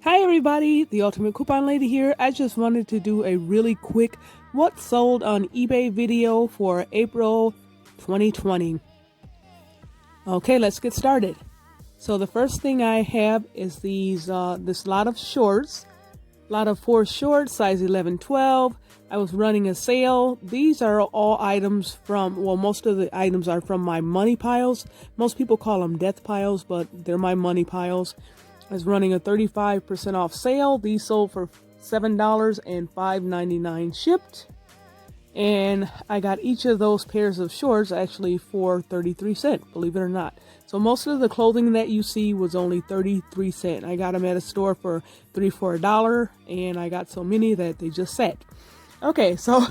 Hi everybody, the Ultimate Coupon Lady here. I just wanted to do a really quick what sold on eBay video for April 2020. Okay, let's get started. So the first thing I have is this lot of shorts, lot of 4 shorts, size 11, 12. I was running a sale. These are all items most of the items are from my money piles. Most people call them death piles, but they're my money piles. I was running a 35% off sale. These sold for $7 and $5.99 shipped. And I got each of those pairs of shorts actually for 33 cents, believe it or not. So most of the clothing that you see was only 33 cents. I got them at a store for $3 for $1, and I got so many that they just sat. Okay, so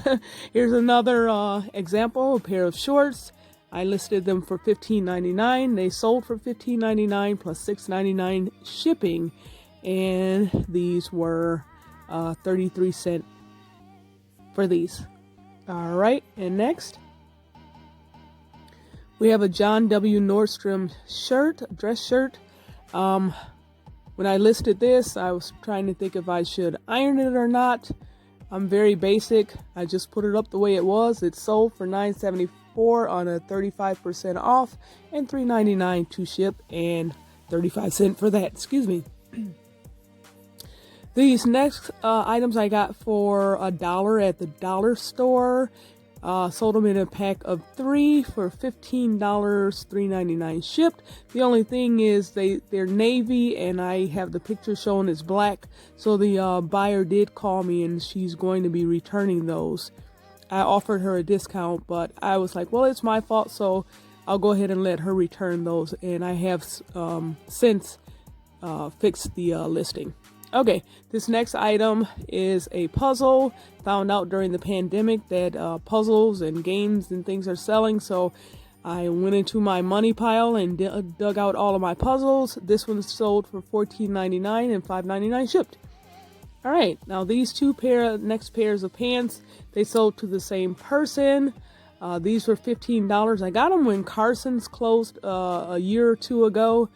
here's another example, a pair of shorts. I listed them for $15.99. They sold for $15.99 plus $6.99 shipping, and these were 33 cents for these. All right, and next we have a John W. Nordstrom shirt, dress shirt. When I listed this, I was trying to think if I should iron it or not. I'm very basic. I just put it up the way it was. It sold for $9.74 on a 35% off and $3.99 to ship and 35 cents for that. Excuse me. These next items I got for $1 at the dollar store. Sold them in a pack of 3 for $15, $3.99 shipped. The only thing is they're navy, and I have the picture shown as black. So the buyer did call me, and she's going to be returning those. I offered her a discount, but I was like, well, it's my fault, so I'll go ahead and let her return those. And I have since fixed the listing. Okay, this next item is a puzzle. Found out during the pandemic that puzzles and games and things are selling, so I went into my money pile and dug out all of my puzzles. This one sold for $14.99 and $5.99 shipped. All right, now these next pairs of pants, they sold to the same person. These were $15. I got them when Carson's closed a year or two ago.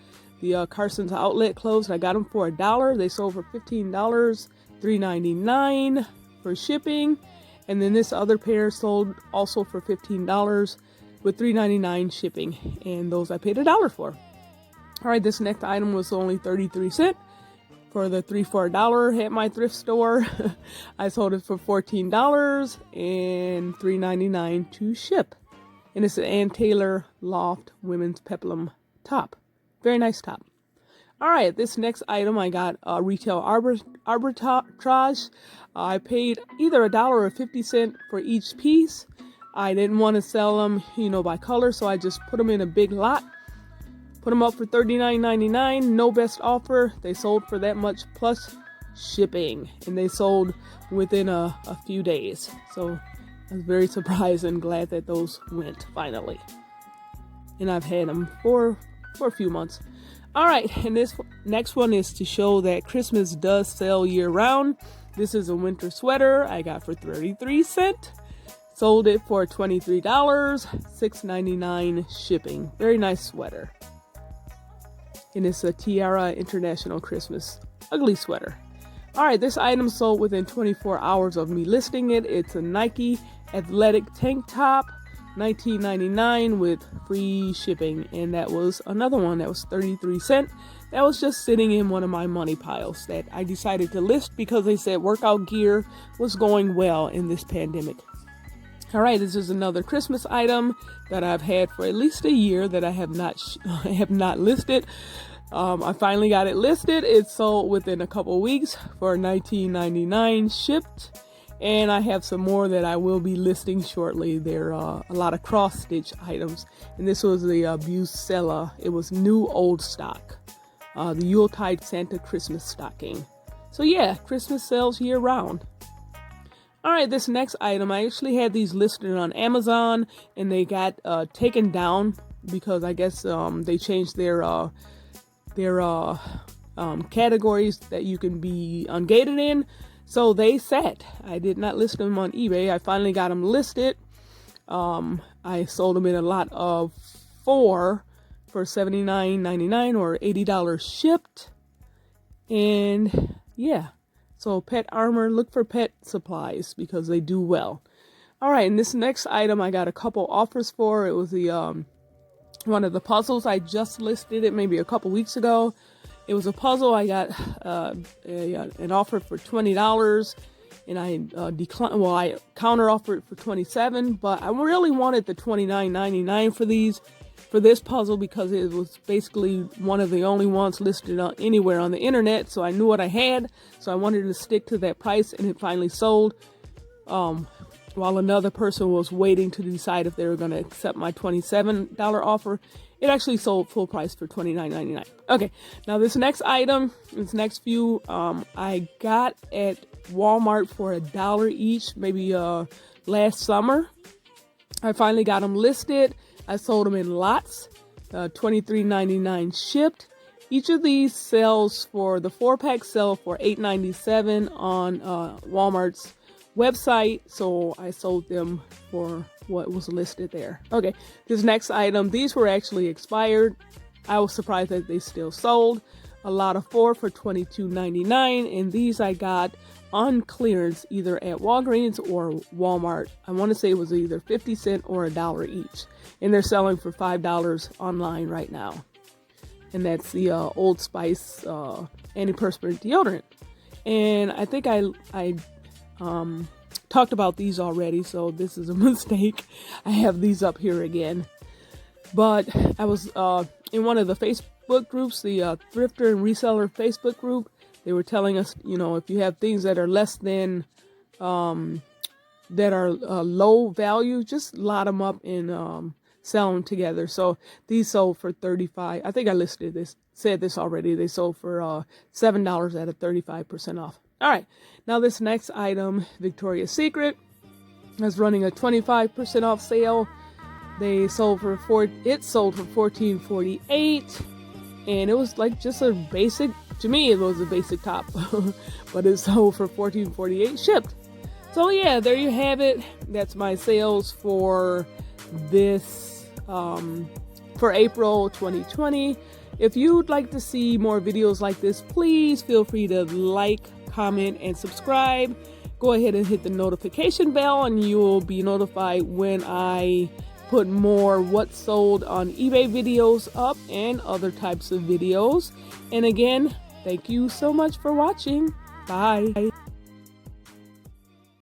The Carson's outlet closed. I got them for $1. They sold for $15, $3.99 for shipping. And then this other pair sold also for $15 with $3.99 shipping. And those I paid $1 for. All right, this next item was only 33 cents for the 3 for $1 at my thrift store. I sold it for $14 and $3.99 to ship. And it's an Ann Taylor Loft women's peplum top. Very nice top. All right, this next item I got retail arbitrage. I paid either $1 or 50 cents for each piece. I didn't want to sell them, by color, so I just put them in a big lot. Put them up for $39.99. No best offer. They sold for that much plus shipping, and they sold within a few days. So I was very surprised and glad that those went finally. And I've had them for a few months. All right, and this next one is to show that Christmas does sell year round. This is a winter sweater I got for 33 cents. Sold it for $23, $6.99 shipping. Very nice sweater. And it's a Tiara International Christmas ugly sweater. All right, this item sold within 24 hours of me listing it. It's a Nike athletic tank top. $19.99 with free shipping, and that was another one that was 33 cents. That was just sitting in one of my money piles that I decided to list because they said workout gear was going well in this pandemic. All right, this is another Christmas item that I've had for at least a year that I have not listed. I finally got it listed. It sold within a couple weeks for $19.99 shipped. And I have some more that I will be listing shortly. There are a lot of cross-stitch items. And this was the Busella. It was new old stock. The Yuletide Santa Christmas stocking. So yeah, Christmas sells year round. All right, this next item, I actually had these listed on Amazon. And they got taken down because I guess they changed their categories that you can be ungated in. So they sat. I did not list them on eBay. I finally got them listed. I sold them in a lot of 4 for $79.99 or $80 shipped. And yeah, so Pet Armor, look for pet supplies because they do well. All right, and this next item I got a couple offers for. It was the one of the puzzles. I just listed it maybe a couple weeks ago. It was a puzzle. I got an offer for $20, and I declined. Well, I counter offered for $27, but I really wanted the $29.99 for this puzzle because it was basically one of the only ones listed anywhere on the internet. So I knew what I had, so I wanted to stick to that price, and it finally sold. While another person was waiting to decide if they were going to accept my $27 offer, it actually sold full price for $29.99. Okay, now this next item, this next few, I got at Walmart for $1 each, maybe last summer. I finally got them listed. I sold them in lots, $23.99 shipped. Each of these sells for, the 4-pack sell for $8.97 on Walmart's website, so I sold them for what was listed there. Okay, this next item, these were actually expired. I was surprised that they still sold. A lot of 4 for $22.99, and these I got on clearance either at Walgreens or Walmart. I want to say it was either 50 cents or $1 each, and they're selling for $5 online right now. And that's the Old Spice antiperspirant deodorant. And I think I talked about these already, so this is a mistake. I have these up here again. But I was in one of the Facebook groups, the Thrifter and Reseller Facebook group. They were telling us, you know, if you have things that are less than, that are low value, just lot them up and sell them together. So these sold for $35. I think I said this already. They sold for $7 at a 35% off. All right, now this next item, Victoria's Secret, is running a 25% off sale. They sold for $14.48, and it was like just a basic. To me, it was a basic top, but it sold for $14.48 shipped. So yeah, there you have it. That's my sales for this for April 2020. If you'd like to see more videos like this, please feel free to like, comment, and subscribe. Go ahead and hit the notification bell, and you will be notified when I put more what's sold on eBay videos up and other types of videos. And again, thank you so much for watching. Bye.